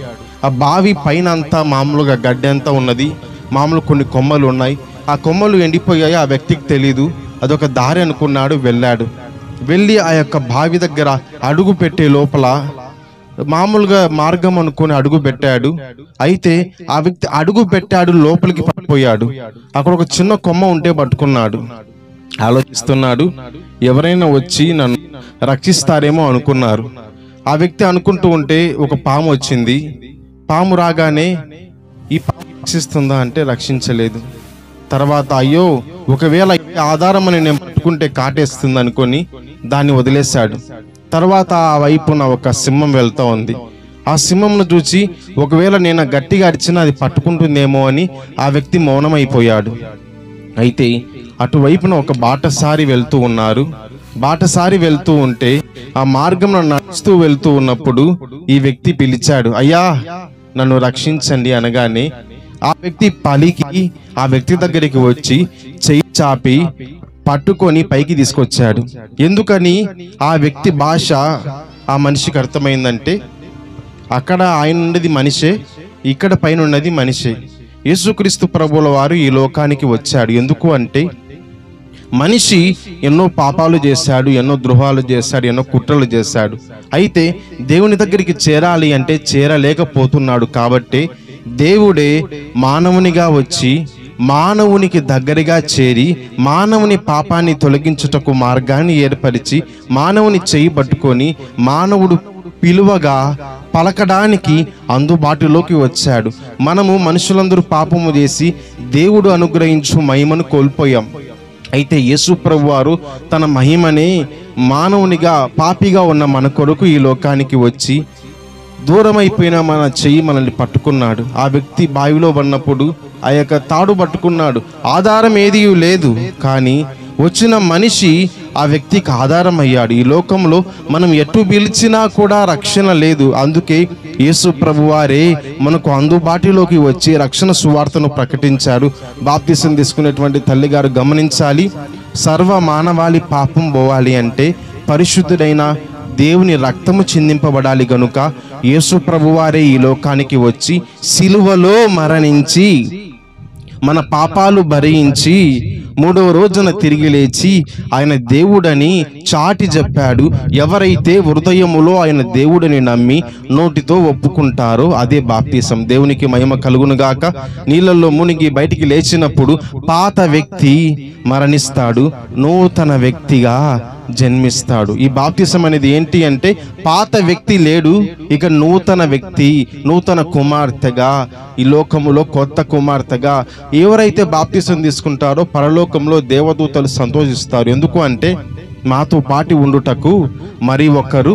ఆ బావి పైన అంతా మామూలుగా గడ్డి అంతా ఉన్నది. మామూలు కొన్ని కొమ్మలు ఉన్నాయి. ఆ కొమ్మలు ఎండిపోయాయి. ఆ వ్యక్తికి తెలీదు. అదొక దారి అనుకున్నాడు. వెళ్ళి ఆ యొక్క బావి దగ్గర అడుగు పెట్టే లోపల మామూలుగా మార్గం అనుకుని అడుగు పెట్టాడు. అయితే ఆ వ్యక్తి అడుగు పెట్టాడు, లోపలికి పడిపోయాడు. అక్కడ ఒక చిన్న కొమ్మ ఉంటే పట్టుకున్నాడు. ఆలోచిస్తున్నాడు, ఎవరైనా వచ్చి నన్ను రక్షిస్తారేమో అనుకున్నారు. ఆ వ్యక్తి అనుకుంటూ ఉంటే ఒక పాము వచ్చింది. పాము రాగానే ఈ పాము రక్షిస్తుందా అంటే రక్షించలేదు. తర్వాత అయ్యో ఒకవేళ ఆధారం అని నేను పట్టుకుంటే కాటేస్తుంది అనుకొని దాన్ని వదిలేశాడు. తర్వాత ఆ వైపున ఒక సింహం వెళ్తా ఉంది. ఆ సింహంను చూసి ఒకవేళ నేను గట్టిగా అరిచినా అది పట్టుకుంటుందేమో అని ఆ వ్యక్తి మౌనమైపోయాడు. అయితే అటువైపున ఒక బాటసారి వెళ్తూ ఉన్నారు. బాటసారి వెళ్తూ ఉంటే ఆ మార్గంలో నడుస్తూ వెళ్తూ ఉన్నప్పుడు ఈ వ్యక్తి పిలిచాడు, అయ్యా నన్ను రక్షించండి అనగానే ఆ వ్యక్తి పలికి ఆ వ్యక్తి దగ్గరికి వచ్చి చెయ్యి చాపి పట్టుకొని పైకి తీసుకొచ్చాడు. ఎందుకని ఆ వ్యక్తి భాష ఆ మనిషికి అర్థమైందంటే అక్కడ ఆయన ఉన్నది మనిషే, ఇక్కడ పైన ఉన్నది మనిషే. యేసుక్రీస్తు ప్రభువుల వారు ఈ లోకానికి వచ్చాడు. ఎందుకు అంటే మనిషి ఎన్నో పాపాలు చేశాడు, ఎన్నో ద్రోహాలు చేశాడు, ఎన్నో కుట్రలు చేశాడు. అయితే దేవుని దగ్గరికి చేరాలి అంటే చేరలేకపోతున్నాడు. కాబట్టి దేవుడే మానవునిగా వచ్చి మానవునికి దగ్గరగా చేరి మానవుని పాపాన్ని తొలగించుటకు మార్గాన్ని ఏర్పరిచి మానవుని చేయి పట్టుకొని మానవుడు పిలువగా పలకడానికి అందుబాటులోకి వచ్చాడు. మనము మనుషులందరూ పాపము చేసి దేవుడు అనుగ్రహించు మహిమను కోల్పోయాం. అయితే యేసు ప్రభు వారు తన మహిమని మానవునిగా పాపిగా ఉన్న మన కొరకు ఈ లోకానికి వచ్చి దూరమైపోయిన మన చెయ్యి మనల్ని పట్టుకున్నాడు. ఆ వ్యక్తి బావిలో పడినప్పుడు ఆ యొక్క తాడు పట్టుకున్నాడు. ఆధారం ఏదీ లేదు, కానీ వచ్చిన మనిషి ఆ వ్యక్తికి ఆధారం అయ్యాడు. ఈ లోకంలో మనం ఎటు పిలిచినా కూడా రక్షణ లేదు. అందుకే యేసు ప్రభువారే మనకు అందుబాటులోకి వచ్చి రక్షణ సువార్తను ప్రకటించారు. బాప్తిసం తీసుకునేటువంటి తల్లిగారు గమనించాలి, సర్వ మానవాళి పాపం పోవాలి అంటే పరిశుద్ధుడైన దేవుని రక్తము చిందింపబడాలి. గనుక యేసు ప్రభువారే ఈ లోకానికి వచ్చి సిలువలో మరణించి మన పాపాలు భరించి మూడవ రోజున తిరిగి లేచి ఆయన దేవుడని చాటి చెప్పాడు. ఎవరైతే హృదయములో ఆయన దేవుడిని నమ్మి నోటితో ఒప్పుకుంటారో అదే బాప్తిసం. దేవునికి మహిమ కలుగునుగాక. నీళ్ళల్లో మునిగి బయటికి లేచినప్పుడు పాత వ్యక్తి మరణిస్తాడు, నూతన వ్యక్తిగా జన్మిస్తాడు. ఈ బాప్తిసం అనేది ఏంటి అంటే పాత వ్యక్తి లేడు, ఇక నూతన వ్యక్తి, నూతన కుమార్తెగా ఈ లోకములో కొత్త కుమార్తెగా ఎవరైతే బాప్తిసం తీసుకుంటారో పరలోకంలో దేవదూతలు సంతోషిస్తారు. ఎందుకు అంటే మాతో పాటి ఉండుటకు మరి ఒకరు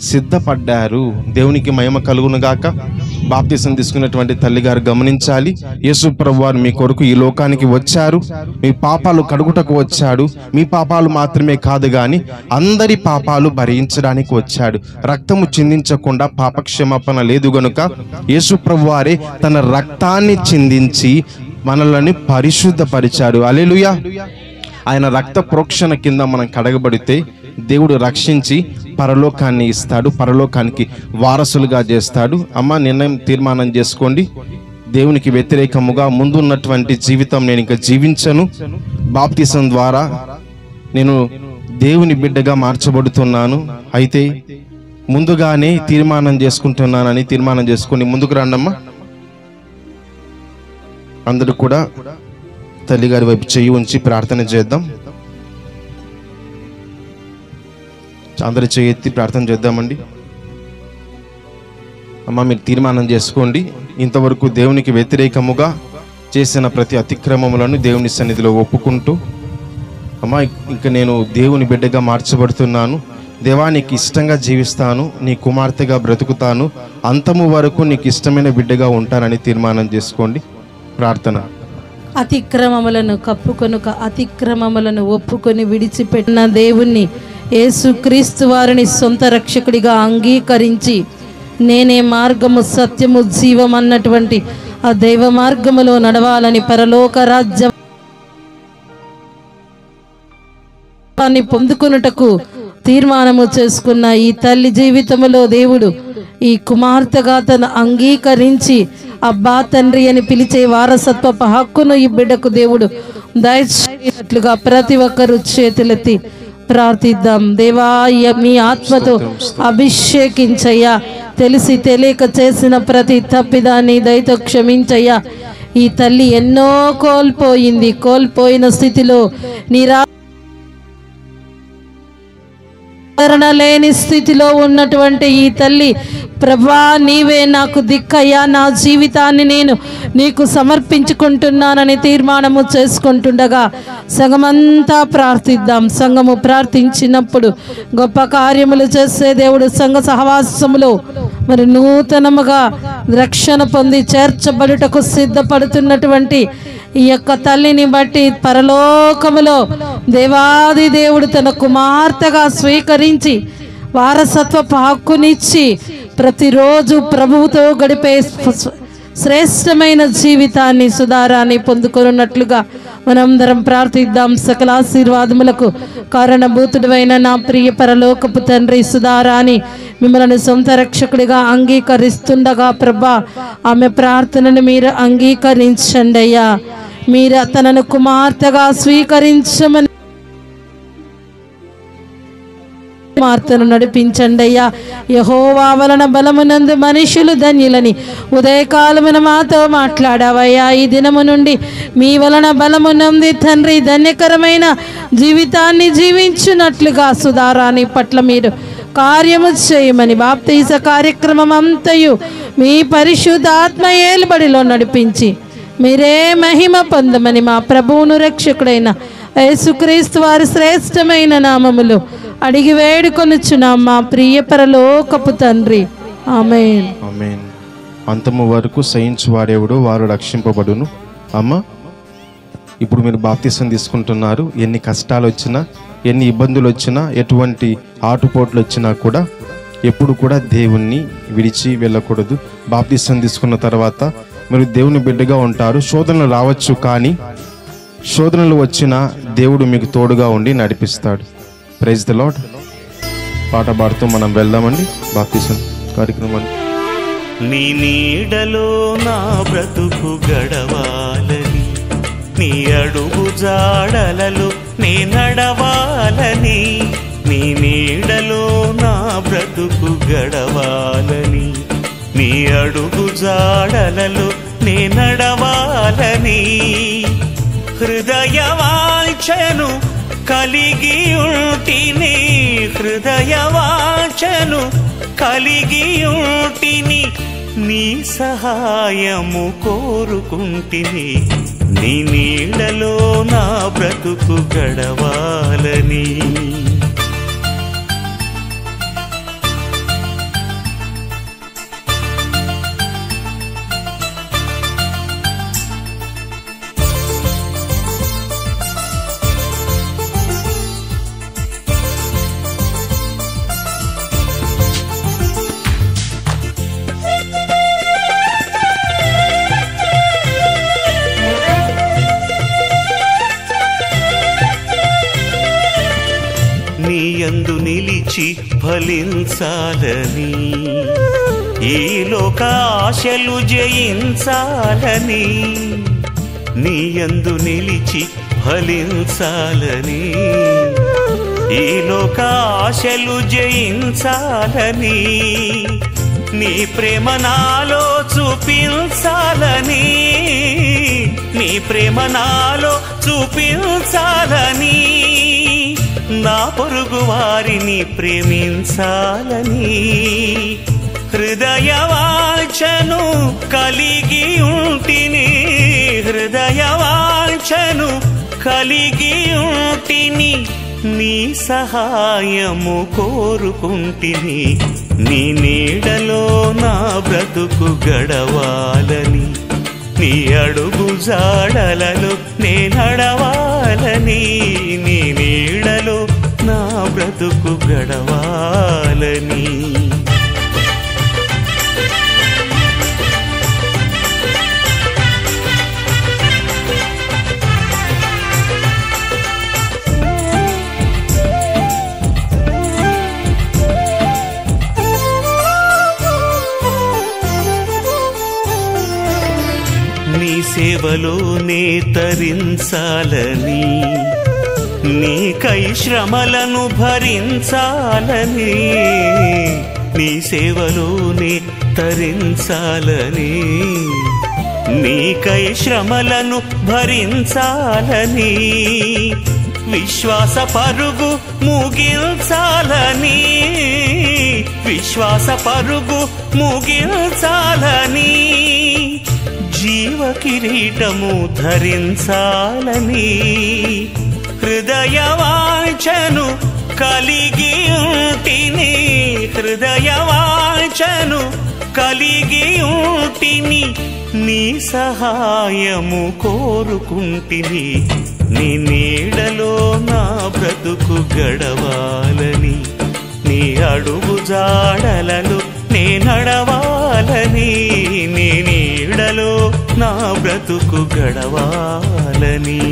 సిద్ధపడ్డారు. దేవునికి మహిమ కలుగును గాక. బాప్తిసం తీసుకున్నటువంటి తల్లిగారు గమనించాలి, యేసు ప్రభు వారు మీ కొరకు ఈ లోకానికి వచ్చారు, మీ పాపాలు కడుగుటకు వచ్చాడు. మీ పాపాలు మాత్రమే కాదు కానీ అందరి పాపాలు భరించడానికి వచ్చాడు. రక్తము చిందించకుండా పాపక్షమాపణ లేదు గనుక యేసు ప్రభు వారే తన రక్తాన్ని చిందించి మనల్ని పరిశుద్ధపరిచాడు. హల్లెలూయా. ఆయన రక్త ప్రోక్షణ కింద మనం కడగబడితే దేవుడు రక్షించి పరలోకాన్ని ఇస్తాడు, పరలోకానికి వారసులుగా చేస్తాడు. అమ్మ, నిర్ణయం తీర్మానం చేసుకోండి. దేవునికి వ్యతిరేకముగా ముందున్నటువంటి జీవితం నేను ఇంకా జీవించను. బాప్తిసం ద్వారా నేను దేవుని బిడ్డగా మార్చబడుతున్నాను. అయితే ముందుగానే తీర్మానం చేసుకుంటున్నానని తీర్మానం చేసుకొని ముందుకు రండమ్మా. అందరూ కూడా తల్లిగారి వైపు చెయ్యి ఉంచి ప్రార్థన చేద్దాం. అందరూ చెయ్యి ఎత్తి ప్రార్థన చేద్దామండి. అమ్మ, మీరు తీర్మానం చేసుకోండి. ఇంతవరకు దేవునికి వ్యతిరేకముగా చేసిన ప్రతి అతిక్రమములను దేవుని సన్నిధిలో ఒప్పుకుంటూ, అమ్మ ఇంకా నేను దేవుని బిడ్డగా మార్చబడుతున్నాను, దేవా నీకు ఇష్టంగా జీవిస్తాను, నీ కుమార్తెగా బ్రతుకుతాను, అంతము వరకు నీకు ఇష్టమైన బిడ్డగా ఉంటానని తీర్మానం చేసుకోండి. ప్రార్థన. అతిక్రమములను కప్పుకొనుక అతిక్రమములను ఒప్పుకొని విడిచిపెట్టిన దేవుణ్ణి యేసుక్రీస్తు వారిని సొంత రక్షకుడిగా అంగీకరించి నేనే మార్గము సత్యము జీవం అన్నటువంటి ఆ దైవ మార్గములో నడవాలని పరలోక రాజ్యాన్ని పొందుకొనుటకు తీర్మానము చేసుకున్న ఈ తల్లి జీవితములో దేవుడు ఈ కుమార్తెగా తను అంగీకరించి అబ్బా తండ్రి అని పిలిచే వారసత్వపు హక్కును ఈ బిడ్డకు దేవుడు దయచేయనట్లుగా ప్రతి ఒక్కరూ చేతులెత్తి ప్రార్థిద్దాం. దేవా, మీ ఆత్మతో అభిషేకించయ్యా. తెలిసి తెలియక చేసిన ప్రతి తప్పిదాన్ని దయతో క్షమించయ్యా. ఈ తల్లి ఎన్నో కోల్పోయిన స్థితిలో లేని స్థితిలో ఉన్నటువంటి ఈ తల్లి, ప్రభా నీవే నాకు దిక్కయ్యా, నా జీవితాన్ని నేను నీకు సమర్పించుకుంటున్నానని తీర్మానము చేసుకుంటుండగా సంఘమంతా ప్రార్థిద్దాం. సంఘము ప్రార్థించినప్పుడు గొప్ప కార్యములు చేసే దేవుడు సంఘ సహవాసములో మరి నూతనముగా రక్షణ పొంది చేర్చబడుటకు సిద్ధపడుతున్నటువంటి ఈ యొక్క తల్లిని బట్టి పరలోకములో దేవాది దేవుడు తన కుమార్తెగా స్వీకరించి వారసత్వపు హక్కునిచ్చి ప్రతిరోజు ప్రభువుతో గడిపే శ్రేష్టమైన జీవితాన్ని సుధారాన్ని పొందుకొనున్నట్లుగా మనందరం ప్రార్థిద్దాం. సకల ఆశీర్వాదములకు కారణభూతుడైన నా ప్రియ పరలోకపు తండ్రి, సుధారాని మిమ్మల్ని సొంత రక్షకుడిగా అంగీకరిస్తుండగా ప్రభా ఆమె ప్రార్థనను మీరు అంగీకరించండి అయ్యా. మీరు తనను కుమార్తెగా స్వీకరించమని కుమార్తెను నడిపించండి అయ్యా. యెహోవా వలన బలమునందు మనుషులు ధన్యులని ఉదయకాలమున మాతో మాట్లాడావయ్యా. ఈ దినము నుండి మీ వలన బలమునంది తండ్రి ధన్యకరమైన జీవితాన్ని జీవించున్నట్లుగా సుధారాని పట్ల మీరు కార్యము చేయమని బాప్తీస కార్యక్రమం అంతయు మీ పరిశుద్ధాత్మ ఏలుబడిలో నడిపించి మీరే మహిమ పొందమని మా ప్రభువును రక్షకుడైన యేసుక్రీస్తు వారి శ్రేష్టమైన నామములో అడిగి వేడుకొనుచున్నాం మా ప్రియ పరలోకపు తండ్రి. ఆమేన్. ఆమేన్. అంతము వరకు సహించువాడెవడో వారు రక్షింపబడును. అమ్మ, ఇప్పుడు మీరు బాప్తిసం తీసుకుంటున్నారు. ఎన్ని కష్టాలు వచ్చినా, ఎన్ని ఇబ్బందులు వచ్చినా, ఎటువంటి ఆటుపోట్లు వచ్చినా కూడా ఎప్పుడు కూడా దేవుణ్ణి విడిచి వెళ్ళకూడదు. బాప్తిసం తీసుకున్న తర్వాత మీరు దేవుని బిడ్డగా ఉంటారు. శోధనలు రావచ్చు, కానీ శోధనలు వచ్చినా దేవుడు మీకు తోడుగా ఉండి నడిపిస్తాడు. Praise the Lord. పాట పాడుతూ మనం వెళ్దామండి బాప్తిసం కార్యక్రమాన్ని. నీ నీడలో నా బ్రతుకు గడవాలని, నీ అడుగు జాడలలో నే నడవాలని, నీ నీడలో నా బ్రతుకు గడవాలని, నీ అడుగు జాడలలో నే నడవాలని, హృదయ వాంఛను కలిగి ఉంటిని, హృదయ వాంఛను కలిగి ఉంటిని, నీ సహాయము కోరుకుంటిని, నీ నీడలో నా బ్రతుకు గడవాలని. ఫలించాలని, ఈ లోక ఆశలు జయించాలని, నీ యందు నిలిచి ఫలించాలని, ఈ లోక ఆశలు జయించాలని, నీ ప్రేమ నాలో చూపించాలని, నీ ప్రేమ నాలో చూపించాలని, నా పొరుగు వారిని ప్రేమించాలని, హృదయ వాంఛను కలిగి ఉంటిని, హృదయ వాంఛను కలిగి ఉంటిని, నీ సహాయము కోరుకుంటిని, నీ నీడలో నా బ్రతుకు గడవాలని, నీ అడుగు జాడలలో నే నడవాలని, నీ నీడలో నా బ్రతుకు గడవాలని. నీ సేవలోనే తరించాలని, నీకై శ్రమలను భరించాలని, నీ సేవలోనే తరించాలని, నీకై శ్రమలను భరించాలని, విశ్వాస పరుగు ముగించాలని, విశ్వాస పరుగు ముగించాలని, జీవ కిరీటము ధరించాలని, హృదయ వాంఛను కలిగి ఉంటిని, హృదయ వాంఛను కలిగి ఉంటిని, నీ సహాయము కోరుకుంటిని, నీ నీడలో నా బ్రతుకు గడవాలని, నీ అడుగు జాడలలో నే నడవాలని, నీ నీడలో నా బ్రతుకు గడవాలని.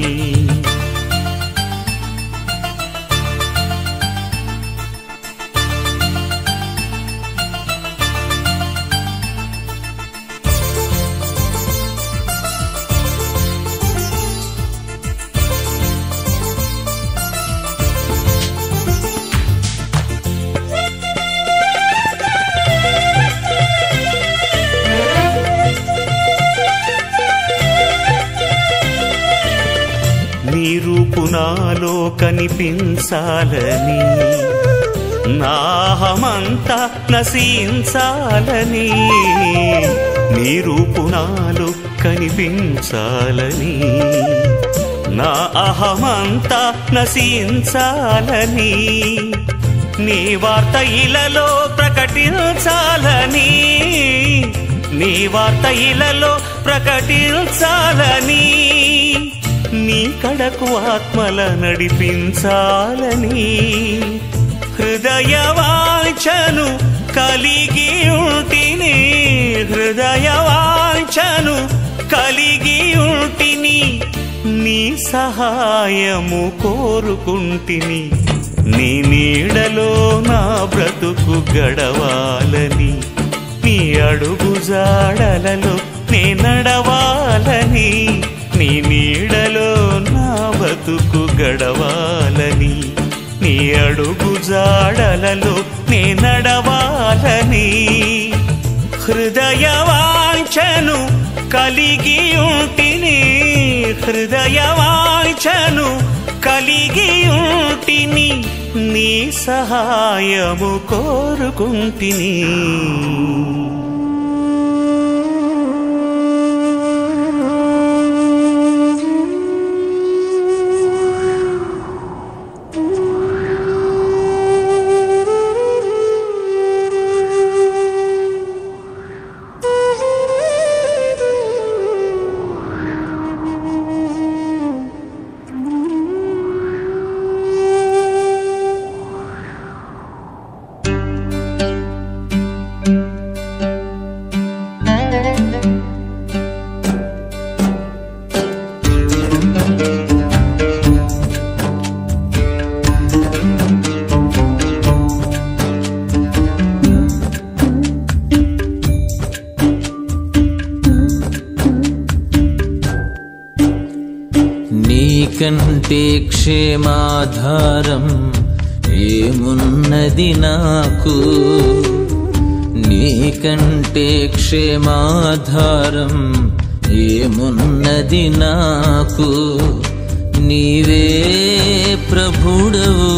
నీ రూపు నాలో కనిపించాలని, నాహమంతా నశించాలని, నీ రూపు నాలో కనిపించాలని, నా అహమంతా నశించాలని, నీ వార్త ఇలలో ప్రకటించాలని, నీ వార్త ఇలలో ప్రకటించాలని, నీ కడకు ఆత్మల నడిపించాలని, హృదయ వాంఛను కలిగి ఉంటిని, హృదయ వాంఛను కలిగి ఉంటిని, నీ సహాయము కోరుకుంటిని, నీ నీడలో నా బ్రతుకు గడవాలని, నీ అడుగు జాడలలో నే నడవాలని, నీ నీడలో నా బతుకు గడవాలని, నీ అడుగు జాడలలో నే నడవాలని, హృదయ వాంఛను కలిగి ఉంటిని, హృదయ వాంఛను కలిగి ఉంటిని, నీ సహాయము కోరుకుంటిని. నీకంటే క్షేమాధారం ఏమున్నది నాకు, నీకంటే క్షేమాధారం ఏమున్నది నాకు. నీవే ప్రభుడవు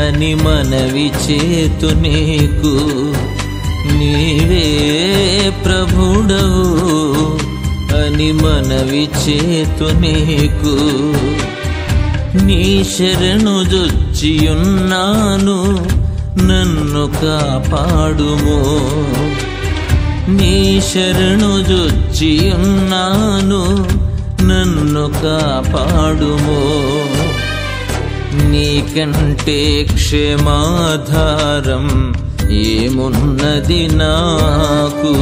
అని మనవి చేతు నీకు, నీవే ప్రభుడవు అని మనవి చేతు నీకు. నీ శరణు జొచ్చియున్నాను నన్ను కాపాడుము, నీ శరణు జొచ్చియున్నాను నన్ను కాపాడుము. నీకంటే క్షేమాధారం ఏమున్నది నాకు.